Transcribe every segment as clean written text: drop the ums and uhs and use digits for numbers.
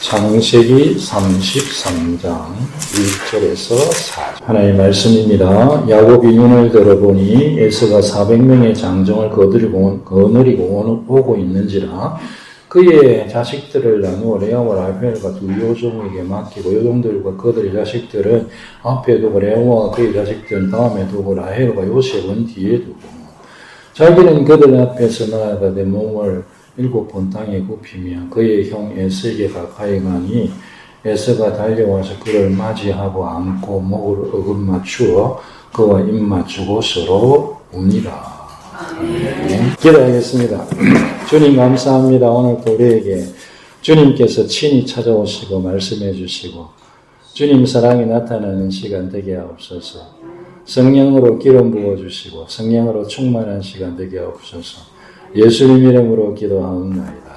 창세기 33장 1절에서 4절 하나님의 말씀입니다. 야곱이 눈을 들어보니 에서가 400명의 장정을 거느리고 오고 있는지라 그의 자식들을 나누어 레아와 라헬과 두 요종에게 맡기고 요종들과 그들의 자식들은 앞에 두고 레아와 그의 자식들은 다음에 두고 라헬과 요셉은 뒤에 두고 자기는 그들 앞에서 나아가되 몸을 7번 땅에 굽히며 그의 형 에서에게 가까이 가니 에서가 달려와서 그를 맞이하고 안고 목을 어긋맞추어 그와 입 맞추고 서로 우니라. 기도하겠습니다. 주님 감사합니다. 오늘도 우리에게 주님께서 친히 찾아오시고 말씀해 주시고 주님 사랑이 나타나는 시간 되게 하옵소서. 성령으로 기름 부어주시고 성령으로 충만한 시간 되게 하옵소서. 예수님 이름으로 기도하옵나이다.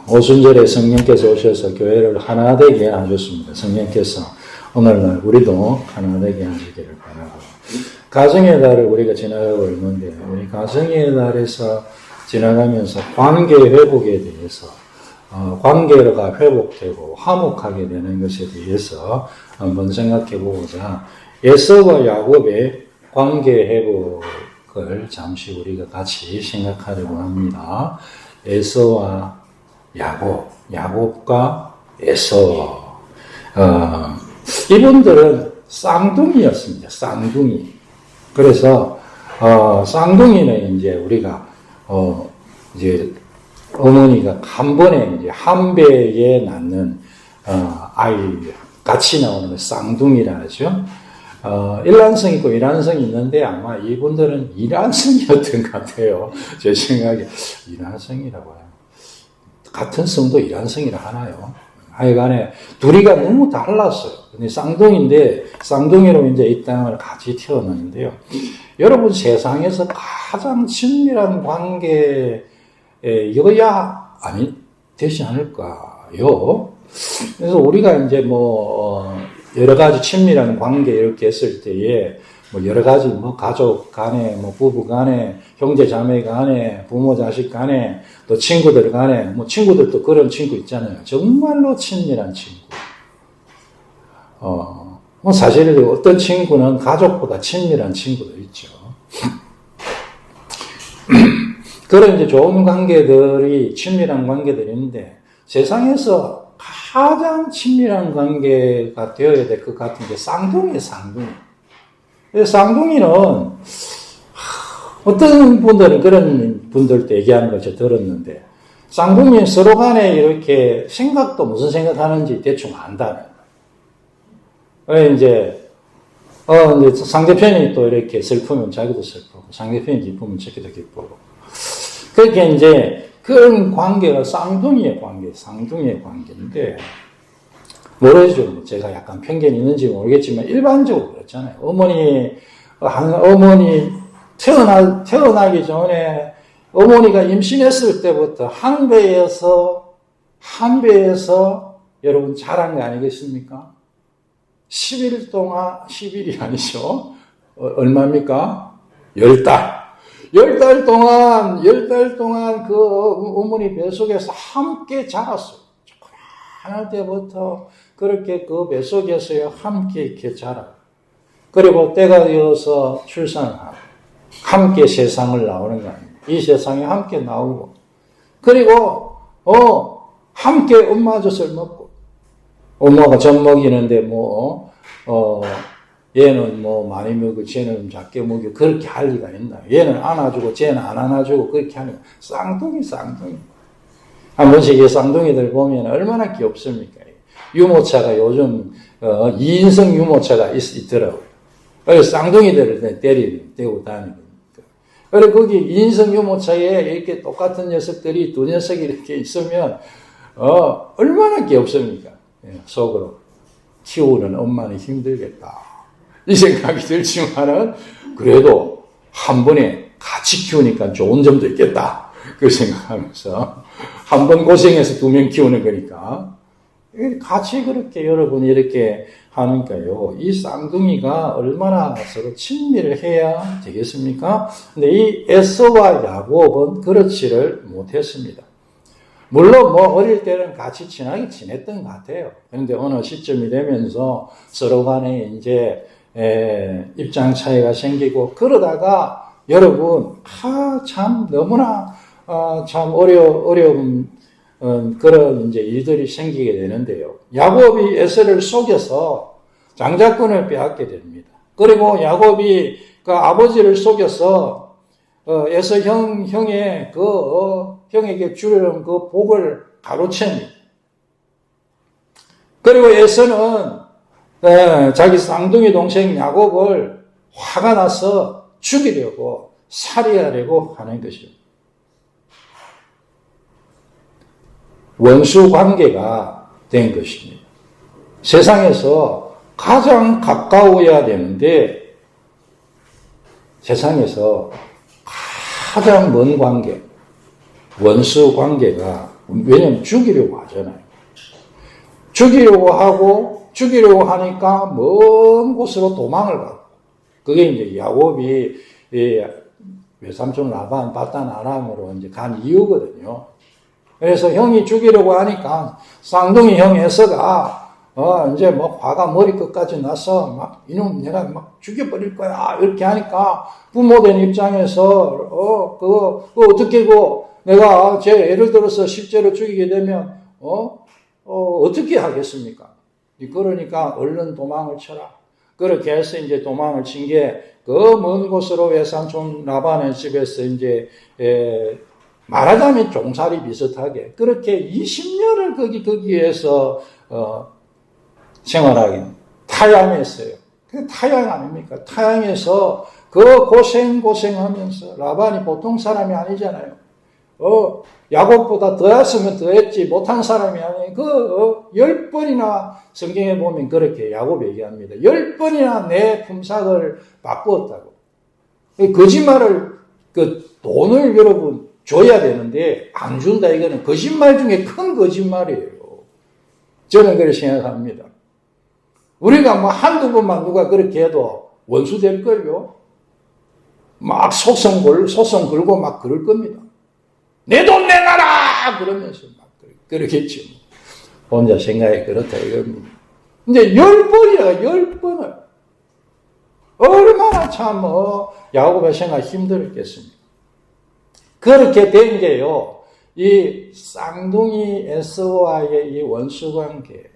오순절에 성령께서 오셔서 교회를 하나 되게 하셨습니다. 성령께서 오늘날 우리도 하나 되게 하시기를 바라고, 가정의 달을 우리가 지나가고 있는데 우리 가정의 달에서 지나가면서 관계 회복에 대해서 관계가 회복되고 화목하게 되는 것에 대해서 한번 생각해 보고자 에서와 야곱의 관계 회복을 잠시 우리가 같이 생각하려고 합니다. 에서와 야곱, 야곱과 에서. 이분들은 쌍둥이였습니다. 쌍둥이. 그래서 쌍둥이는 이제 우리가 이제 어머니가 한 번에 이제 한 배에 낳는 아이 같이 나오는 쌍둥이라 하죠. 일란성이 있고 일란성이 있는데 아마 이분들은 일란성이었던 것 같아요. 제 생각에 일란성이라고 해요. 같은 성도 일란성이라 하나요? 하여간에 둘이가 너무 달랐어요. 근데 쌍둥이인데 쌍둥이로 이제 이 땅을 같이 태어났는데요. 여러분 세상에서 가장 친밀한 관계여야 아니 되지 않을까요? 그래서 우리가 이제 여러 가지 친밀한 관계 이렇게 했을 때에 여러 가지 가족 간에 부부 간에 형제 자매 간에 부모 자식 간에 또 친구들 간에 친구들도 그런 친구 있잖아요. 정말로 친밀한 친구. 사실 어떤 친구는 가족보다 친밀한 친구도 있죠. 그런 이제 좋은 관계들이 친밀한 관계들인데 세상에서 가장 친밀한 관계가 되어야 될 것 같은 게 쌍둥이에요, 쌍둥이. 쌍둥이는 어떤 분들은 그런 분들도 얘기하는 걸 제가 들었는데 쌍둥이 서로 간에 이렇게 생각도 무슨 생각하는지 대충 안다는 거예요. 이제 상대편이 또 이렇게 슬프면 자기도 슬프고 상대편이 기쁘면 자기도 기쁘고 그렇게 이제 그런 관계가 쌍둥이의 관계인데, 모르죠. 제가 약간 편견이 있는지 모르겠지만, 일반적으로 그렇잖아요. 어머니 태어나기 전에, 어머니가 임신했을 때부터 한 배에서 여러분 자란 거 아니겠습니까? 10일 동안, 10일이 아니죠. 얼마입니까? 10달. 10달 동안 그 어머니 뱃속에서 함께 자랐어요. 조그만할 때부터 그렇게 그 뱃속에서 함께 이렇게 자라고. 그리고 때가 되어서 출산하고, 함께 세상을 나오는 거 아닙니까? 이 세상에 함께 나오고, 그리고, 함께 엄마 젖을 먹고, 엄마가 젖 먹이는데 얘는 많이 먹고 쟤는 작게 먹고 그렇게 할 리가 있나? 얘는 안아주고 쟤는 안 안아주고 그렇게 하는 쌍둥이. 한 번씩 이 쌍둥이들 보면 얼마나 귀엽습니까? 유모차가 요즘 2인승 유모차가 있더라고요. 그래서 쌍둥이들을 떼고 다니고. 그리고 거기 2인승 유모차에 이렇게 똑같은 녀석들이 두 녀석이 이렇게 있으면 얼마나 귀엽습니까? 속으로 키우는 엄마는 힘들겠다. 이 생각이 들지만은 그래도 한 번에 같이 키우니까 좋은 점도 있겠다. 그 생각하면서 한 번 고생해서 2명 키우는 거니까 같이 그렇게 여러분이 이렇게 하니까요. 이 쌍둥이가 얼마나 서로 친밀을 해야 되겠습니까? 근데 이 에서와 야곱은 그렇지를 못했습니다. 물론 어릴 때는 같이 친하게 지냈던 것 같아요. 그런데 어느 시점이 되면서 서로 간에 이제 입장 차이가 생기고 그러다가 여러분 참 너무나 참 어려운 그런 이제 일들이 생기게 되는데요. 야곱이 에서를 속여서 장자권을 빼앗게 됩니다. 그리고 야곱이 그 아버지를 속여서 에서 형의 형에게 주려는 그 복을 가로챕니다. 그리고 에서는 자기 쌍둥이 동생 야곱을 화가 나서 죽이려고 살해하려고 하는 것입니다. 원수 관계가 된 것입니다. 세상에서 가장 가까워야 되는데 세상에서 가장 먼 관계, 원수 관계가, 왜냐면 죽이려고 하잖아요. 죽이려고 하니까 먼 곳으로 도망을 가고, 그게 이제 야곱이 외삼촌 라반, 바단 아람으로 이제 간 이유거든요. 그래서 형이 죽이려고 하니까 쌍둥이 형 에서가 이제 화가 머리끝까지 나서 이놈 내가 죽여버릴 거야 이렇게 하니까 부모된 입장에서 그거 어떻게 내가 예를 들어서 실제로 죽이게 되면 어떻게 하겠습니까? 그러니까 얼른 도망을 쳐라. 그렇게 해서 이제 도망을 친 게 그 먼 곳으로 외삼촌 라반의 집에서 이제 말하자면 종살이 비슷하게 그렇게 20년을 거기에서 생활하긴 타양했어요. 그 타양 아닙니까? 타양에서 그 고생하면서 라반이 보통 사람이 아니잖아요. 야곱보다 더했으면 더했지 못한 사람이 아니에요. 10번이나 성경에 보면 그렇게 야곱 얘기합니다. 10번이나 내 품삯을 바꾸었다고. 거짓말을 돈을 여러분 줘야 되는데 안 준다 이거는 거짓말 중에 큰 거짓말이에요. 저는 그렇게 생각합니다. 우리가 한두 번만 누가 그렇게 해도 원수 될걸요? 소송 걸고 그럴 겁니다. 내 돈 내놔라! 그러면서 그러겠죠. 혼자 생각이 그렇다 이겁니다. 근데 10번이야, 10번을. 얼마나 참, 야곱의 생각 힘들었겠습니까? 그렇게 된 게요, 이 쌍둥이 에서와의 이 원수관계.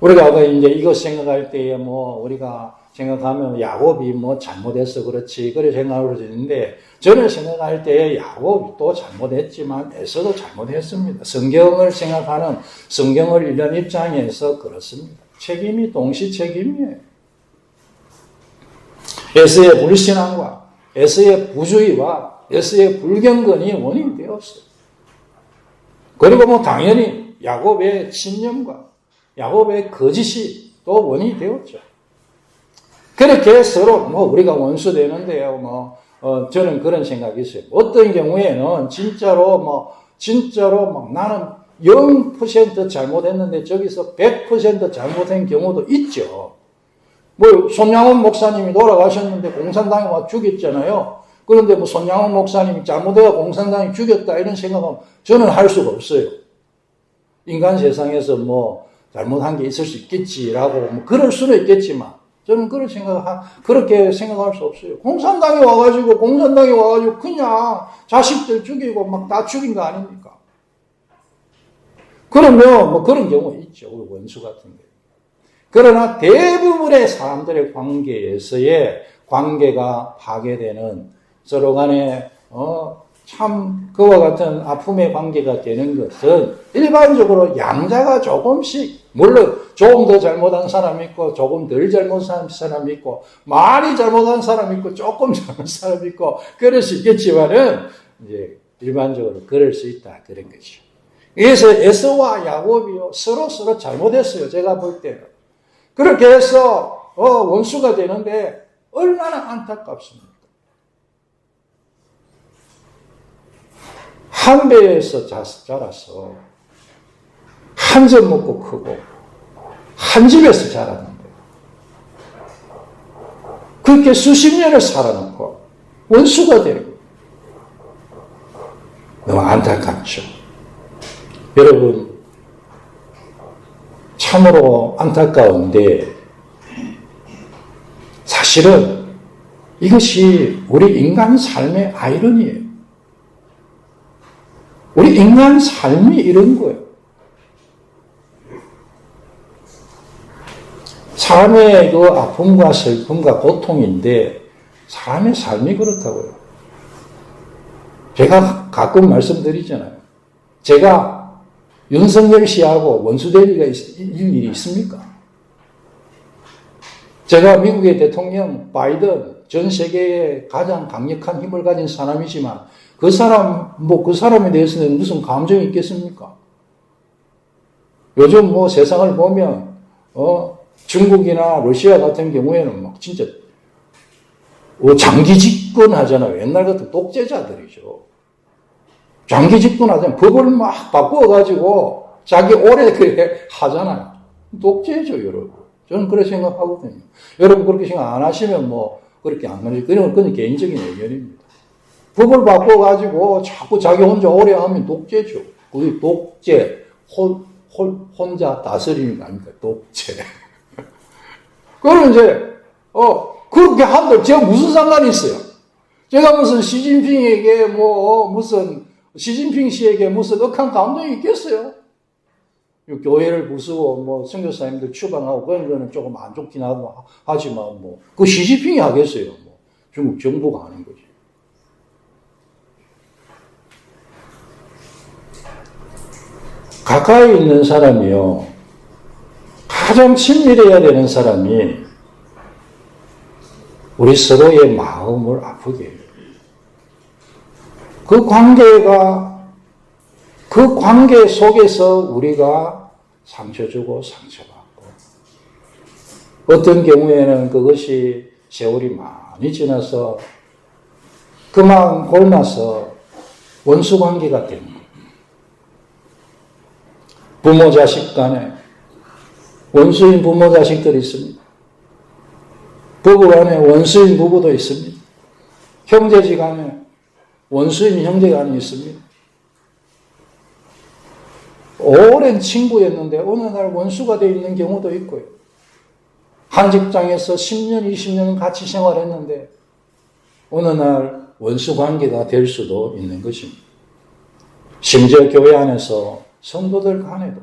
우리가 이제 이거 생각할 때에 우리가 생각하면 야곱이 잘못해서 그렇지, 그래 생각을 했는데, 저는 생각할 때에 야곱이 또 잘못했지만 에서도 잘못했습니다. 성경을 생각하는, 성경을 읽는 입장에서 그렇습니다. 책임이 동시 책임이에요. 에서의 불신앙과 에서의 부주의와 에서의 불경건이 원인이 되었어요. 그리고 당연히 야곱의 신념과 야곱의 거짓이 또 원인이 되었죠. 그렇게 서로 우리가 원수 되는데요. 저는 그런 생각이 있어요. 어떤 경우에는 진짜로 나는 0% 잘못했는데 저기서 100% 잘못한 경우도 있죠. 손양원 목사님이 돌아가셨는데 공산당이 와 죽였잖아요. 그런데 손양원 목사님이 잘못해서 공산당이 죽였다 이런 생각은 저는 할 수가 없어요. 인간 세상에서 잘못한 게 있을 수 있겠지라고 그럴 수는 있겠지만 저는 그렇게 생각할 수 없어요. 공산당이 와가지고 그냥 자식들 죽이고 다 죽인 거 아닙니까? 그러면 그런 경우 있죠. 우리 원수 같은 게. 그러나 대부분의 사람들의 관계에서의 관계가 파괴되는 서로 간에 참 그와 같은 아픔의 관계가 되는 것은 일반적으로 양자가 조금씩 물론 조금 더 잘못한 사람이 있고 조금 덜 잘못한 사람이 있고 많이 잘못한 사람이 있고 조금 잘못한 사람이 있고 그럴 수 있겠지만은 이제 일반적으로 그럴 수 있다 그런 거죠. 그래서 에서와 야곱이요 서로 잘못했어요. 제가 볼 때는 그렇게 해서 원수가 되는데 얼마나 안타깝습니까? 한 배에서 자라서 한 점 먹고 크고 한 집에서 자랐는데 그렇게 수십 년을 살아놓고 원수가 되고 너무 안타깝죠. 여러분 참으로 안타까운데 사실은 이것이 우리 인간 삶의 아이러니예요. 우리 인간 삶이 이런 거예요. 사람의 그 아픔과 슬픔과 고통인데 사람의 삶이 그렇다고요. 제가 가끔 말씀드리잖아요. 제가 윤석열 씨하고 원수대리가 일이 있습니까? 제가 미국의 대통령 바이든 전 세계에 가장 강력한 힘을 가진 사람이지만 그 사람에 대해서는 무슨 감정이 있겠습니까? 요즘 세상을 보면, 중국이나 러시아 같은 경우에는 막 진짜, 장기 집권 하잖아요. 옛날 같은 독재자들이죠. 장기 집권 하잖아요. 법을 막 바꿔가지고 자기 오래 하잖아요. 독재죠, 여러분. 저는 그렇게 생각하거든요. 여러분 그렇게 생각 안 하시면 그렇게 안 하죠. 그건 개인적인 의견입니다. 법을 바꿔가지고 자꾸 자기 혼자 오래 하면 독재죠. 그게 독재, 혼자 다스리는 거 아닙니까? 독재. 그럼 이제, 그렇게 한들 제가 무슨 상관이 있어요? 제가 무슨 시진핑에게 시진핑 씨에게 무슨 억한 감정이 있겠어요? 교회를 부수고 선교사님들 추방하고 그런 거는 조금 안 좋긴 하지만 그 시진핑이 하겠어요. 중국 정부가 하는 거지. 가까이 있는 사람이요. 가장 친밀해야 되는 사람이 우리 서로의 마음을 아프게 해요. 그 관계 속에서 우리가 상처 주고 상처받고 어떤 경우에는 그것이 세월이 많이 지나서 그만 골마서 원수 관계가 되는 거예요. 부모 자식 간에 원수인 부모 자식들이 있습니다. 부부 간에 원수인 부부도 있습니다. 형제지간에 원수인 형제간이 있습니다. 오랜 친구였는데 어느 날 원수가 되어 있는 경우도 있고요. 한 직장에서 10년, 20년 같이 생활했는데 어느 날 원수 관계가 될 수도 있는 것입니다. 심지어 교회 안에서 성도들 간에도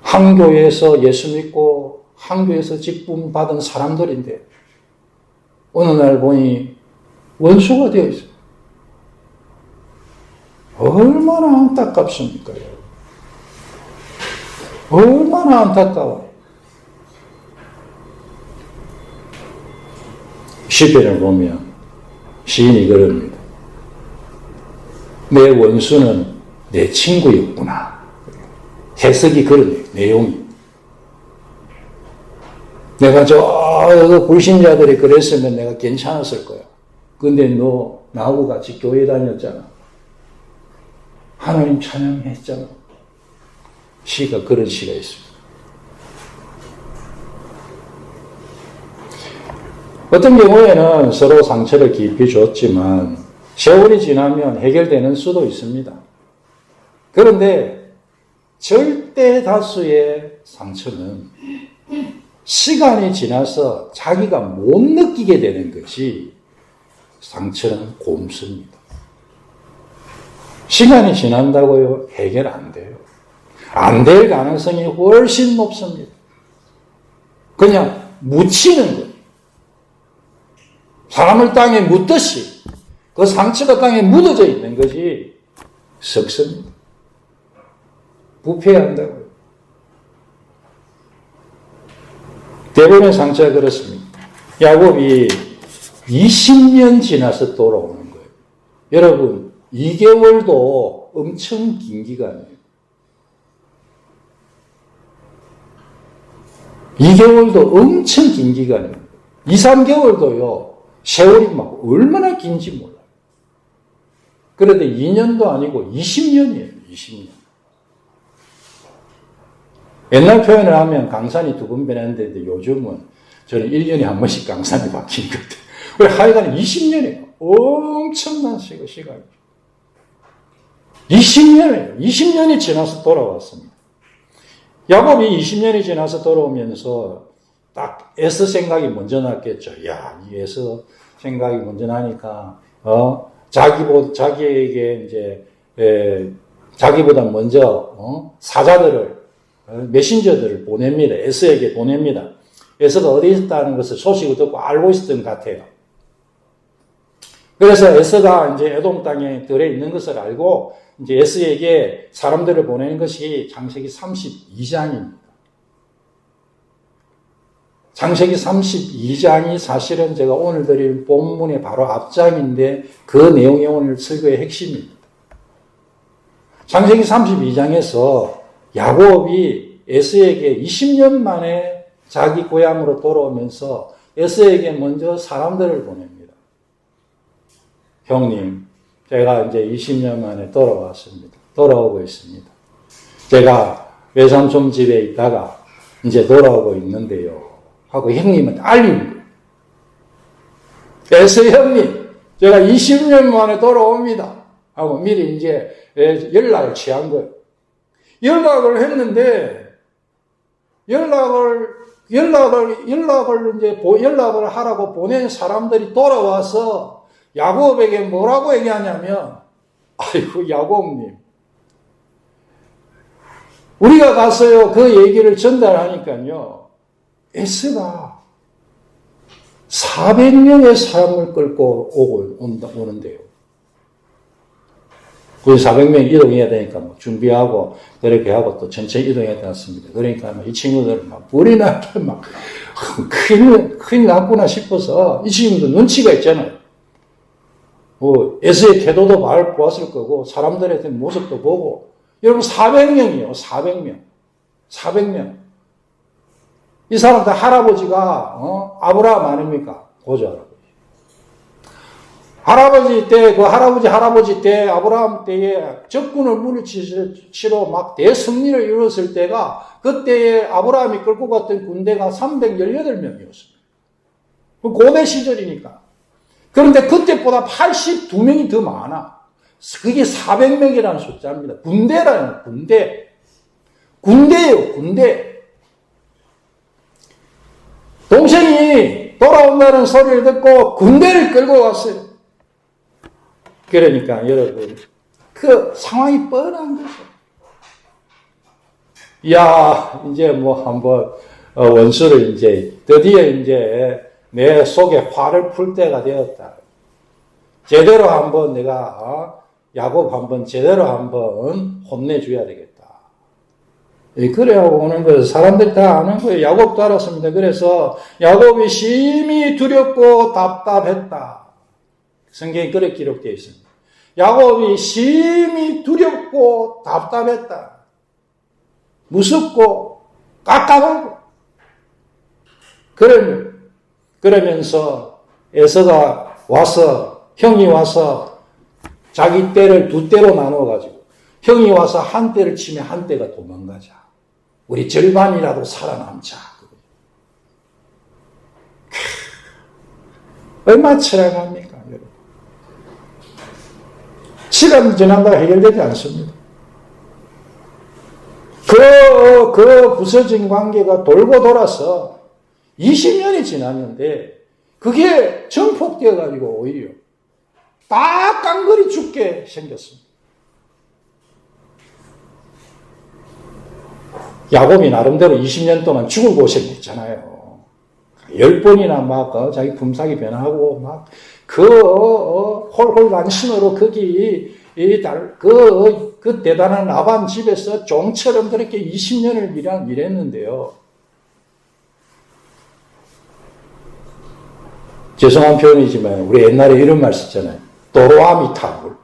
한 교회에서 예수 믿고 한 교회에서 직분 받은 사람들인데 어느 날 보니 원수가 되어 있어요. 얼마나 안타깝습니까? 얼마나 안타까워요. 시편을 보면 시인이 그럽니다. 내 원수는 내 친구였구나. 해석이 그러네요. 내용이. 내가 불신자들이 그랬으면 내가 괜찮았을 거야. 근데 너 나하고 같이 교회 다녔잖아. 하나님 찬양했잖아. 그런 시가 있습니다. 어떤 경우에는 서로 상처를 깊이 줬지만 세월이 지나면 해결되는 수도 있습니다. 그런데 절대 다수의 상처는 시간이 지나서 자기가 못 느끼게 되는 것이 상처는 곰습니다. 시간이 지난다고요? 해결 안 돼요. 안 될 가능성이 훨씬 높습니다. 그냥 묻히는 거예요. 사람을 땅에 묻듯이 그 상처가 땅에 묻어져 있는 것이 썩습니다. 부패해야 한다고요. 대부분의 상처가 그렇습니다. 야곱이 20년 지나서 돌아오는 거예요. 여러분 2개월도 엄청 긴 기간이에요. 2개월도 엄청 긴 기간이에요. 2, 3개월도요. 세월이 막 얼마나 긴지 몰라요. 그런데 2년도 아니고 20년이에요. 20년. 옛날 표현을 하면 강산이 두 번 변했는데 요즘은 저는 1년에 한 번씩 강산이 바뀌는 것 같아요. 왜 하여간 20년이에요. 엄청난 시간이에요. 20년이에요. 20년이 지나서 돌아왔습니다. 야곱이 20년이 지나서 돌아오면서 딱 에서 생각이 먼저 났겠죠. 야, 이 에서 생각이 먼저 나니까, 자기에게 이제, 자기보다 먼저, 사자들을, 메신저들을 보냅니다. 에서에게 보냅니다. 에서가 어디 있다는 것을 소식을 듣고 알고 있었던 것 같아요. 그래서 에서가 이제 에돔 땅에 들에 있는 것을 알고, 이제 에서에게 사람들을 보내는 것이 창세기 32장입니다. 창세기 32장이 사실은 제가 오늘 드릴 본문의 바로 앞장인데 그 내용이 오늘 설교의 핵심입니다. 창세기 32장에서 야곱이 에서에게 20년 만에 자기 고향으로 돌아오면서 에서에게 먼저 사람들을 보냅니다. 형님, 제가 이제 20년 만에 돌아왔습니다. 돌아오고 있습니다. 제가 외삼촌 집에 있다가 이제 돌아오고 있는데요. 하고 형님한테 알리는 거예요. 에서 형님, 제가 20년 만에 돌아옵니다. 하고 미리 이제 연락을 취한 거예요. 연락을 했는데, 연락을 하라고 보낸 사람들이 돌아와서 야곱에게 뭐라고 얘기하냐면, 아이고, 야곱님. 우리가 가서요, 그 얘기를 전달하니까요, 에스가 400명의 사람을 끌고 오는데요. 그 400명 이동해야 되니까 뭐 준비하고, 그렇게 하고 또 천천히 이동해야 되었습니다. 그러니까 이 친구들은 막 불이 나게 막 큰일 났구나 싶어서 이 친구들 눈치가 있잖아요. 에서의 태도도 보았을 거고, 사람들의 모습도 보고, 여러분 400명이에요, 400명. 400명. 이 사람들 할아버지가, 아브라함 아닙니까? 고조 할아버지 때, 아브라함 때에 적군을 물리치러 막 대승리를 이뤘을 때가, 그때에 아브라함이 끌고 갔던 군대가 318명이었습니다. 고대 시절이니까. 그런데 그때보다 82명이 더 많아. 그게 400명이라는 숫자입니다. 군대라는, 군대. 군대예요, 군대. 동생이 돌아온다는 소리를 듣고 군대를 끌고 갔어요. 그러니까 여러분, 그 상황이 뻔한 거죠. 야, 이제 뭐 한번 원수를 이제 드디어 이제 내 속에 화를 풀 때가 되었다. 제대로 한번 내가 야곱 한번 제대로 한번 혼내줘야 되겠다. 그래야 오는 거예요. 사람들 다 아는 거예요. 야곱도 알았습니다. 그래서 야곱이 심히 두렵고 답답했다. 성경에 그렇게 기록되어 있습니다. 야곱이 심히 두렵고 답답했다. 무섭고 깝깝하고. 그러면서 에서가 와서, 형이 와서 자기 떼를 두 떼로 나눠가지고 형이 와서 한 떼를 치면 한 떼가 도망가자. 우리 절반이라도 살아남자. 얼마나 처량합니까, 여러분? 시간이 지난다고 해결되지 않습니다. 그 부서진 관계가 돌고 돌아서 20년이 지났는데, 그게 정폭되어가지고 오히려 딱 깡그리 죽게 생겼습니다. 야곱이 나름대로 20년 동안 죽을 고생했잖아요. 10번이나 막 자기 품삯이 변하고 막 홀홀 단신으로 거기 그 대단한 라반 집에서 종처럼 그렇게 20년을 일했는데요. 죄송한 표현이지만 우리 옛날에 이런 말 썼잖아요. 도로아미타불.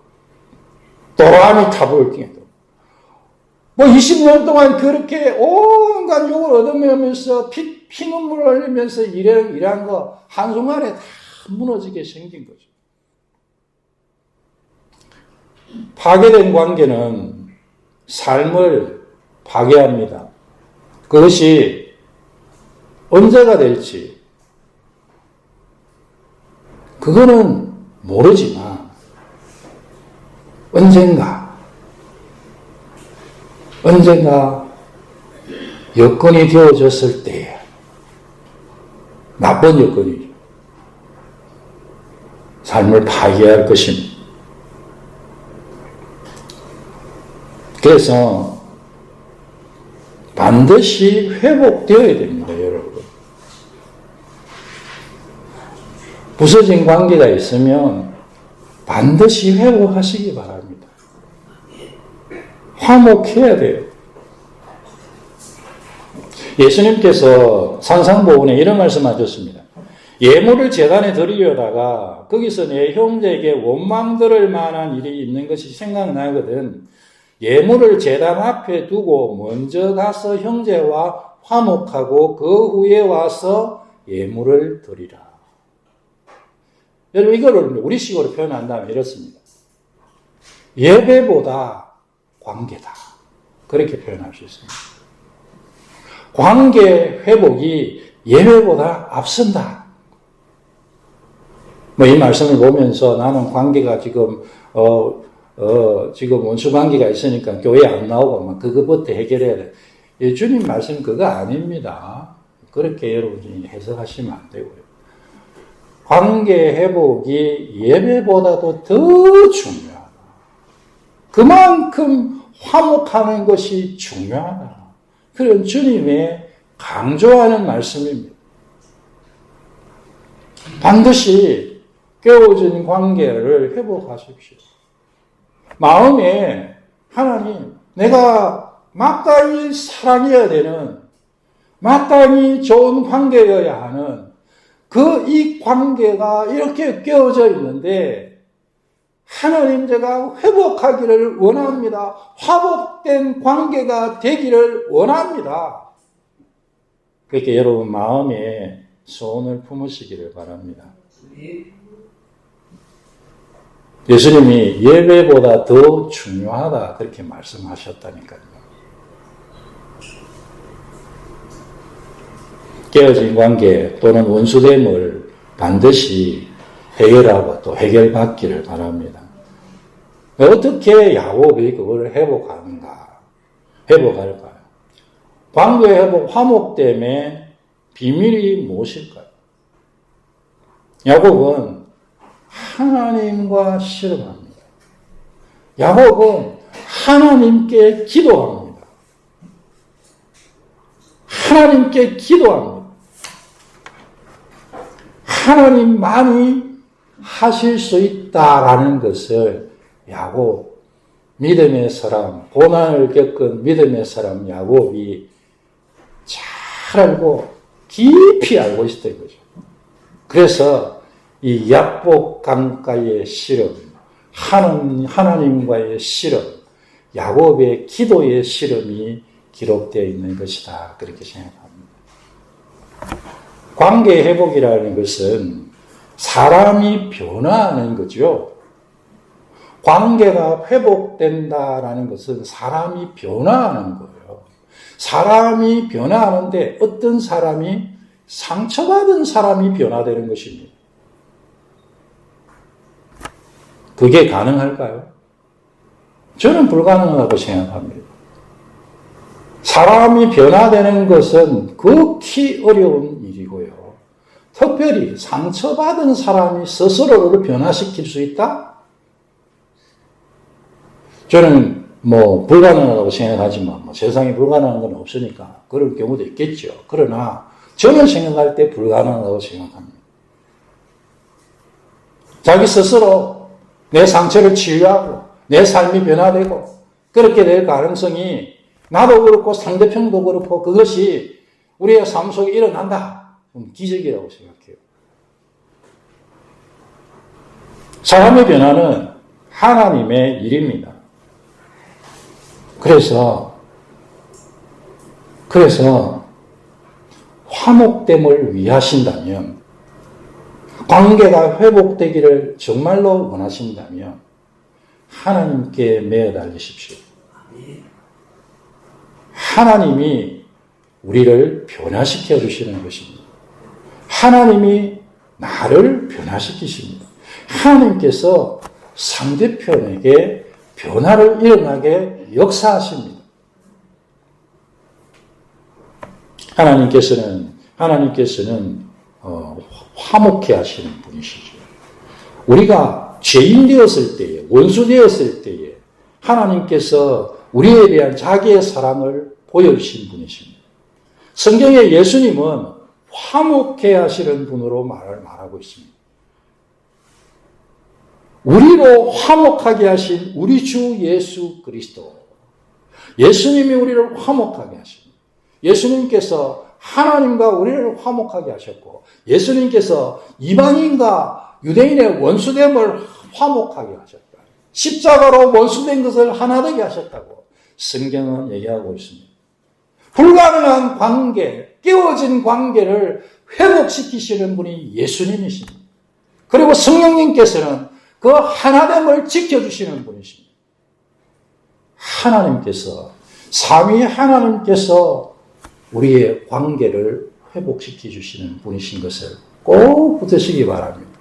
뭐 20년 동안 그렇게 온갖 욕을 얻으면서 피눈물을 흘리면서 일한 거 한순간에 다 무너지게 생긴 거죠. 파괴된 관계는 삶을 파괴합니다. 그것이 언제가 될지 그거는 모르지만 언젠가 여건이 되어졌을 때 나쁜 여건이죠. 삶을 파괴할 것입니다. 그래서 반드시 회복되어야 됩니다, 여러분. 부서진 관계가 있으면 반드시 회복하시기 바랍니다. 화목해야 돼요. 예수님께서 산상보훈에 이런 말씀 하셨습니다. 예물을 제단에 드리려다가 거기서 내 형제에게 원망 들을 만한 일이 있는 것이 생각나거든. 예물을 제단 앞에 두고 먼저 가서 형제와 화목하고 그 후에 와서 예물을 드리라. 여러분 이거를 우리식으로 표현한다면 이렇습니다. 예배보다 관계다. 그렇게 표현할 수 있습니다. 관계 회복이 예배보다 앞선다. 이 말씀을 보면서 나는 관계가 지금 원수 관계가 있으니까 교회 안 나오고 그것부터 해결해야 돼. 주님 말씀 그거 아닙니다. 그렇게 여러분이 해석하시면 안 되고요. 관계 회복이 예배보다도 더 중요하다. 그만큼 화목하는 것이 중요하다. 그런 주님의 강조하는 말씀입니다. 반드시 깨어진 관계를 회복하십시오. 마음에 하나님, 내가 마땅히 사랑해야 되는, 마땅히 좋은 관계여야 하는 이 관계가 이렇게 깨어져 있는데 하나님 제가 회복하기를 원합니다. 화복된 관계가 되기를 원합니다. 그렇게 여러분 마음에 소원을 품으시기를 바랍니다. 예수님이 예배보다 더 중요하다 그렇게 말씀하셨다니까요. 깨어진 관계 또는 원수됨을 반드시 해결하고 또 해결받기를 바랍니다. 어떻게 야곱이 그걸 회복하는가? 회복할까요? 관계 회복, 화목됨의 비밀이 무엇일까요? 야곱은 하나님과 씨름합니다. 야곱은 하나님께 기도합니다. 하나님께 기도합니다. 하나님만이 하실 수 있다라는 것을 야곱, 믿음의 사람, 고난을 겪은 믿음의 사람 야곱이 잘 알고 깊이 알고 있었던 거죠. 그래서 이 약복 강가의 씨름, 하나님과의 씨름, 야곱의 기도의 씨름이 기록되어 있는 것이다. 그렇게 생각합니다. 관계 회복이라는 것은 사람이 변화하는 거죠. 관계가 회복된다라는 것은 사람이 변화하는 거예요. 사람이 변화하는데 어떤 사람이 상처받은 사람이 변화되는 것입니다. 그게 가능할까요? 저는 불가능하다고 생각합니다. 사람이 변화되는 것은 극히 어려운 일이고요. 특별히 상처받은 사람이 스스로를 변화시킬 수 있다? 저는 불가능하다고 생각하지만 세상에 불가능한 건 없으니까 그럴 경우도 있겠죠. 그러나 저는 생각할 때 불가능하다고 생각합니다. 자기 스스로 내 상처를 치유하고 내 삶이 변화되고 그렇게 될 가능성이 나도 그렇고 상대편도 그렇고 그것이 우리의 삶 속에 일어난다. 그럼 기적이라고 생각해요. 사람의 변화는 하나님의 일입니다. 그래서 화목됨을 위하신다면, 관계가 회복되기를 정말로 원하신다면 하나님께 매어 달리십시오. 하나님이 우리를 변화시켜 주시는 것입니다. 하나님이 나를 변화시키십니다. 하나님께서 상대편에게 변화를 일어나게 역사하십니다. 하나님께서는 화목해 하시는 분이시죠. 우리가 죄인 되었을 때에, 원수 되었을 때에 하나님께서 우리에 대한 자기의 사랑을 보여주신 분이십니다. 성경에 예수님은 화목해 하시는 분으로 말하고 있습니다. 우리로 화목하게 하신 우리 주 예수 그리스도. 예수님이 우리를 화목하게 하십니다. 예수님께서 하나님과 우리를 화목하게 하셨고, 예수님께서 이방인과 유대인의 원수됨을 화목하게 하셨다. 십자가로 원수된 것을 하나 되게 하셨다고 성경은 얘기하고 있습니다. 불가능한 관계, 깨어진 관계를 회복시키시는 분이 예수님이십니다. 그리고 성령님께서는 그 하나됨을 지켜주시는 분이십니다. 삼위 하나님께서 우리의 관계를 회복시켜 주시는 분이신 것을 꼭 붙드시기 바랍니다.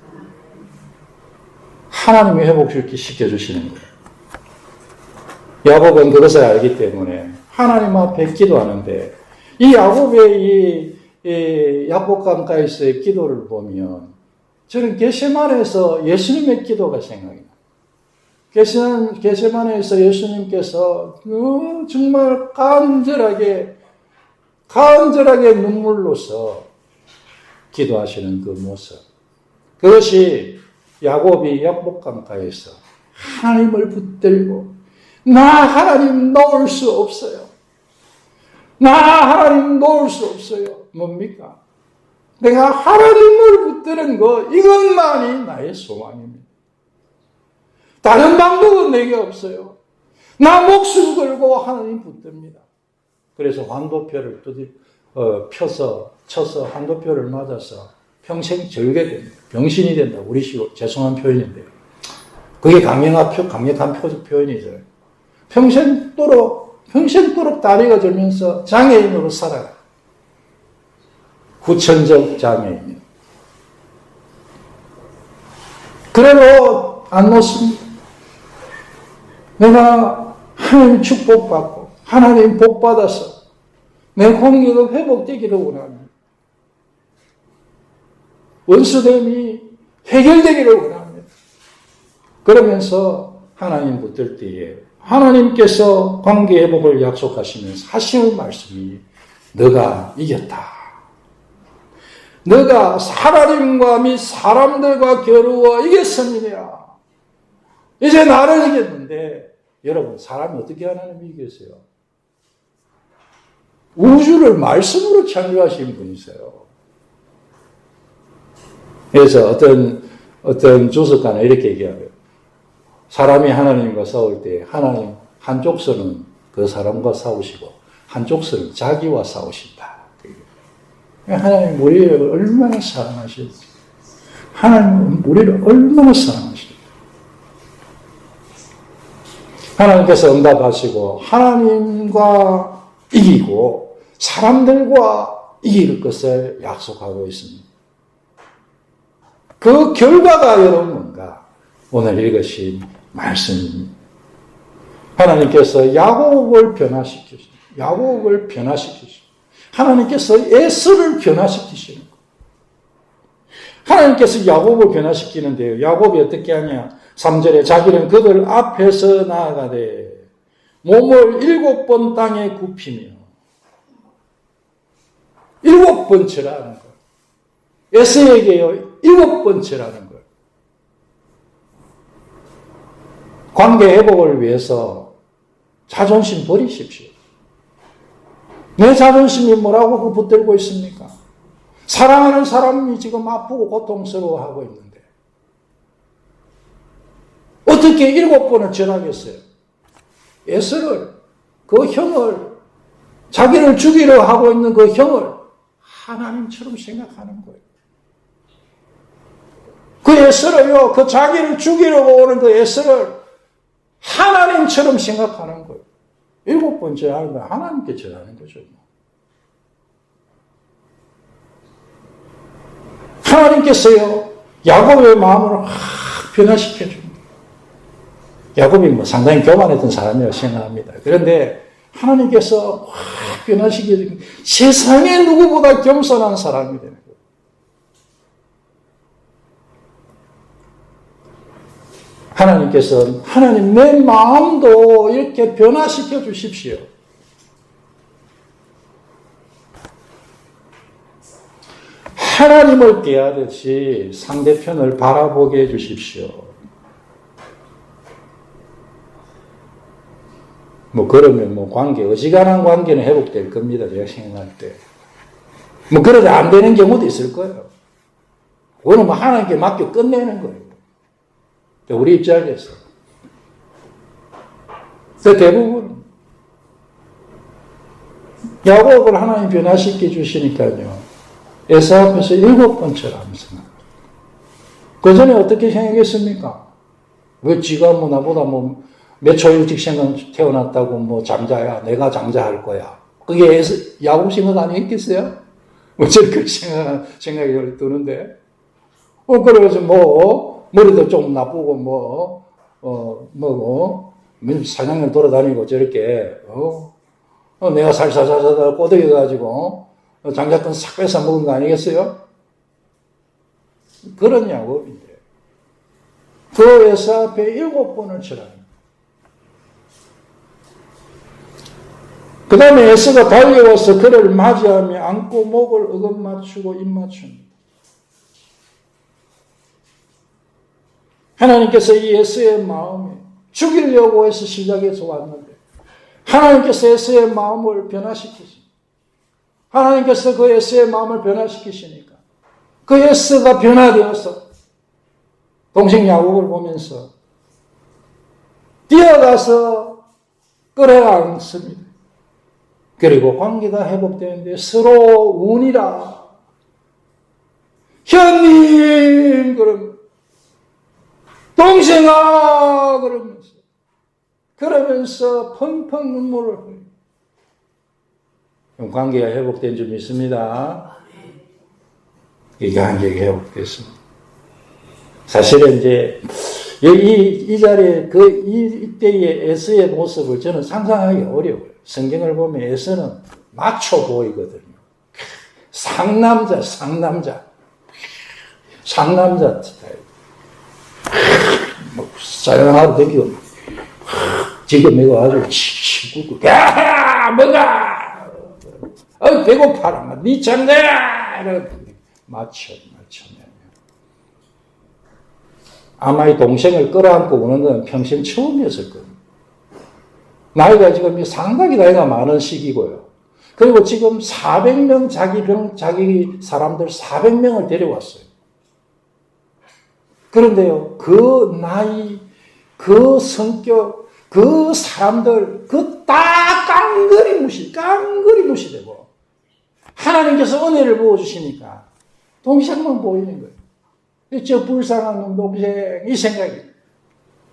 하나님이 회복시켜 주시는 거예요. 야곱은 그것을 알기 때문에 하나님 앞에 기도하는데, 이 야곱의 이 야복강가에서의 기도를 보면 저는 겟세마네에서 예수님의 기도가 생각이 나요. 겟세마네에서 예수님께서 정말 간절하게 눈물로서 기도하시는 그 모습. 그것이 야곱이 야복강가에서 하나님을 붙들고 나 하나님 놓을 수 없어요. 나 하나님 놓을 수 없어요. 뭡니까? 내가 하나님을 붙드는 거, 이것만이 나의 소망입니다. 다른 방법은 내게 없어요. 나 목숨 걸고 하나님 붙듭니다. 그래서 환도표를 쳐서 환도표를 맞아서 평생 절게 됩니다. 병신이 된다. 우리식으로 죄송한 표현인데요. 그게 강력한 표현이죠. 평생도록 다리가 절면서 장애인으로 살아가요. 후천적 장애인이요. 그래도 안 놓습니다. 내가 하나님 축복받고 하나님 복받아서 내 관계가 회복되기를 원합니다. 원수됨이 해결되기를 원합니다. 그러면서 하나님 붙들 때에 하나님께서 관계 회복을 약속하시면서 하시는 말씀이 너가 이겼다. 너가 하나님과 및 사람들과 겨루어 이겼습니다. 이제 나를 이겼는데, 여러분, 사람이 어떻게 하나님을 이겼어요? 우주를 말씀으로 창조하신 분이세요. 그래서 어떤 주석가는 이렇게 얘기하고요. 사람이 하나님과 싸울 때 하나님 한쪽 손은 그 사람과 싸우시고 한쪽 손은 자기와 싸우신다. 하나님 우리를 얼마나 사랑하실지. 하나님 우리를 얼마나 사랑하실지. 하나님께서 응답하시고 하나님과 이기고 사람들과 이길 것을 약속하고 있습니다. 그 결과가 여러분 뭔가? 오늘 읽으신 말씀입니다. 하나님께서 야곱을 변화시키십니다. 하나님께서 에서를 변화시키시는 거예요. 하나님께서 야곱을 변화시키는데요. 야곱이 어떻게 하냐? 3절에 자기는 그들 앞에서 나아가되 몸을 7번 땅에 굽히며 7번 절하는 거예요. 에서에게요 7번 절하는 거예요. 관계 회복을 위해서 자존심 버리십시오. 내 자존심이 뭐라고 붙들고 있습니까? 사랑하는 사람이 지금 아프고 고통스러워하고 있는데 어떻게 7번을 전하겠어요? 에서를, 그 형을, 자기를 죽이려 하고 있는 그 형을 하나님처럼 생각하는 거예요. 그 에서를요, 그 자기를 죽이려고 오는 그 에서를 하나님처럼 생각하는 거예요. 7번 절하는 건 하나님께 절하는 거죠. 하나님께서요, 야곱의 마음을 확 변화시켜 줍니다. 야곱이 뭐 상당히 교만했던 사람이라고 생각합니다. 그런데 하나님께서 확 변화시켜 주면 세상에 누구보다 겸손한 사람이 되는 거예요. 하나님께서 하나님 내 마음도 이렇게 변화시켜 주십시오. 하나님을 대하듯이 상대편을 바라보게 해주십시오. 뭐 그러면 뭐 관계, 어지간한 관계는 회복될 겁니다. 제가 생각할 때. 뭐 그러지 안 되는 경우도 있을 거예요. 그거는 뭐 하나님께 맡겨 끝내는 거예요. 우리 입장에서. 대부분 야곱을 하나님 변화시켜 주시니까요. 에사 앞에서 7번째라 하면서 그 전에 어떻게 생각했습니까? 왜 지가 뭐 나보다 뭐 몇 초 일찍 태어났다고 뭐 장자야, 내가 장자할 거야. 그게 야곱 생각 아니겠어요? 뭐 저렇게 생각이 드는데. 그래서 뭐 머리도 좀 나쁘고 사냥을 돌아다니고 저렇게 내가 살살살살 꼬드겨가지고 장자권 싹 뺏어 먹은 거 아니겠어요? 그런 야곱인데 그 에사 앞에 7번을 치라. 그 다음에 에사가 달려와서 그를 맞이하며 안고 목을 어긋맞추고 입맞춥니다. 하나님께서 이 에사의 마음에 죽이려고 해서 시작해서 왔는데 하나님께서 에사의 마음을 변화시키십니다. 하나님께서 그 에사의 마음을 변화시키시니까 그 에사가 변화되어서 동생 야곱을 보면서 뛰어가서 끌어안습니다. 그리고 관계가 회복되는데 서로 운이라 형님 그러면 동생아 그러면서 펑펑 눈물을 흘립니다. 관계가 회복된 줄 믿습니다. 이 관계가 회복됐습니다. 사실은 이제 이 자리에 이때의 에서의 모습을 저는 상상하기 어려워요. 성경을 보면 에서는 마초 보이거든요. 상남자 스타일. 사랑하고 댕기고 지금 내가 아주 치고 야 뭐가 배고파라 니 장가야 이러고 마초네. 아마 이 동생을 끌어안고 우는 건 평생 처음이었을 거예요. 나이가 지금 상당히 나이가 많은 시기고요. 그리고 지금 400명 자기 사람들 400명을 데려왔어요. 그런데요, 그 나이, 그 성격, 그 사람들, 다 깡그리 무시되고, 하나님께서 은혜를 부어주시니까, 동생만 보이는 거예요. 저 불쌍한 동생, 이 생각이.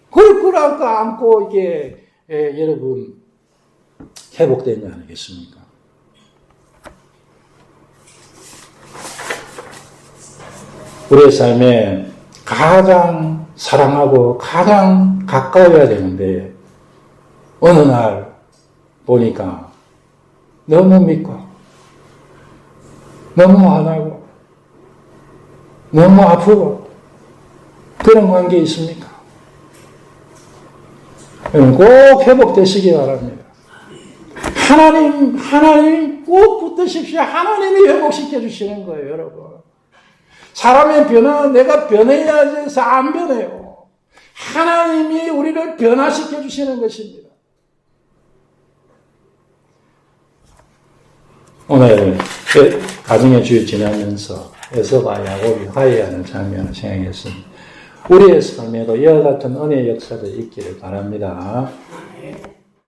그걸 안고, 이게, 여러분, 회복된 게 아니겠습니까? 우리의 삶에 가장 사랑하고 가장 가까워야 되는데 어느 날 보니까 너무 믿고 너무 화나고 너무 아프고 그런 관계 있습니까? 꼭 회복되시기 바랍니다. 하나님 꼭 붙으십시오. 하나님이 회복시켜 주시는 거예요, 여러분. 사람의 변화는 내가 변해야지 해서 안 변해요. 하나님이 우리를 변화시켜 주시는 것입니다. 오늘 가정의 주일 지나면서 에서와 야곱이 화해하는 장면을 생각했습니다. 우리의 삶에도 이와 같은 은혜의 역사를 있기를 바랍니다.